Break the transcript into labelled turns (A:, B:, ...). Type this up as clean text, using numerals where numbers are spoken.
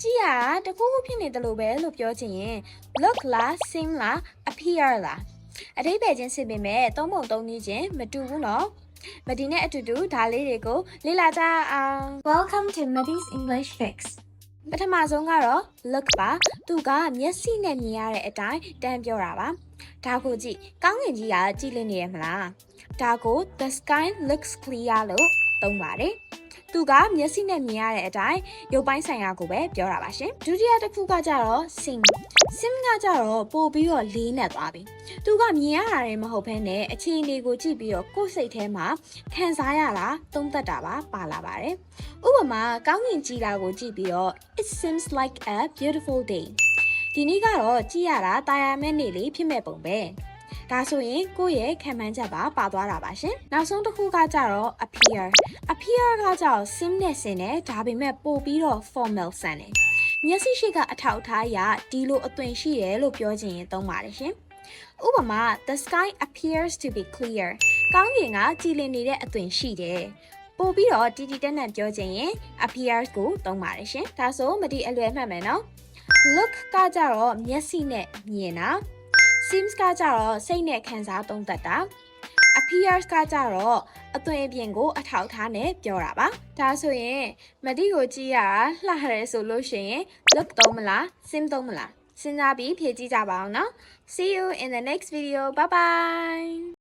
A: ကြည့်ရတကူကူဖြစ်နေတယ်လို့ပဲလို့ပြောချင်ရင် look လား seem လား appear လားအဓိပ္ပာယ်ချင်းစစ်ပေမဲ့သုံးပုံသုံးနည်းချင်းမတူဘူးနော်မဒီနဲ့အတူတူဒါလေးတွေကိုလေ့လာကြအောင်
B: Welcome to Maddie's English Fix
A: ပထမဆုံးကတော့ look ပါသူကမျက်စိနဲ့မြင်ရတဲ့အတိုင်းတန်းပြောတာပါဒါကိုကြည့်ကောင်းကင်ကြီးကကြည့်လင်းနေရမလားဒါကို the sky looks clear လို့သုံးပါတယ်သူကမျက်စိနဲ့မြင်ရတဲ့အတိုင်းရုပ်ပိုင်းဆိုင်ရာကိုပဲပြောတာပါရှင်ဒုတိယတစ်ခုကကြတော့ sim ကကြတော့ပို့ပြီးတော့လေးနဲ့သွားပြီသူကမြင်ရတာတွေမဟုတ်ဘဲနဲ့အခြေအနေကိုကြည့်ပြီးတော့ကိုယ်စိတ်ထဲမှာခံစားရတာသုံးသပ်တာပါလာပါတယ်ဥပမာကောင်းကင်ကြည်တာကိုကြည့်ပြီးတော့ it seems like a beautiful day ဒီနေ့ကတော့ကြည့်ရတာတာယာမဲ့နေ့လေးဖြစ်မဲ့ပုံပဲဒါဆိုရင်ကိုယ့်ရဲ့ခံမှန်းချက်ပါသွားတာပါရှင်နောက်ဆုံးတစ်ခုကကြတော့ appear ကကြတော့ sim နဲ့ဆင်တယ်ဒါပေမဲ့ပို့ပြီးတော့ formal ဆန်တယ်မျက်စိရှိကအထောက်အထားအရဒီလိုအသွင်ရှိတယ်လို့ပြောချင်ရင်သုံးပါတယ်ရှင်ဥပမာ the sky appears to be clear ကောင်းကင်ကကြည်လင်နေတဲ့အသွင်ရှိတယ်ပို့ပြီးတော့တီတီတက်နဲ့ပြောချင်ရင် appears ကိုသုံးပါတယ်ရှင်ဒါဆိုမဒီအလွယ်မှတ်မယ်နော် look ကကြတော့မျက်စိနဲ့မြင်တာ seems ကကြတော့စိတ်နဲ့ခံစားသုံးသပ်တာ appears ကကြတော့အသွင်အပြင်ကိုအထောက်ထားနဲ့ပြောတာပါဒါဆိုရင်မတိကိုကြည့်ရတာလှရဲဆိုလို့ရှိရင် look သုံးမလား sim သုံးမလားစဉ်းစားပြီးဖြည့်ကြည့်ကြပါအောင်နော် see you in the next video bye bye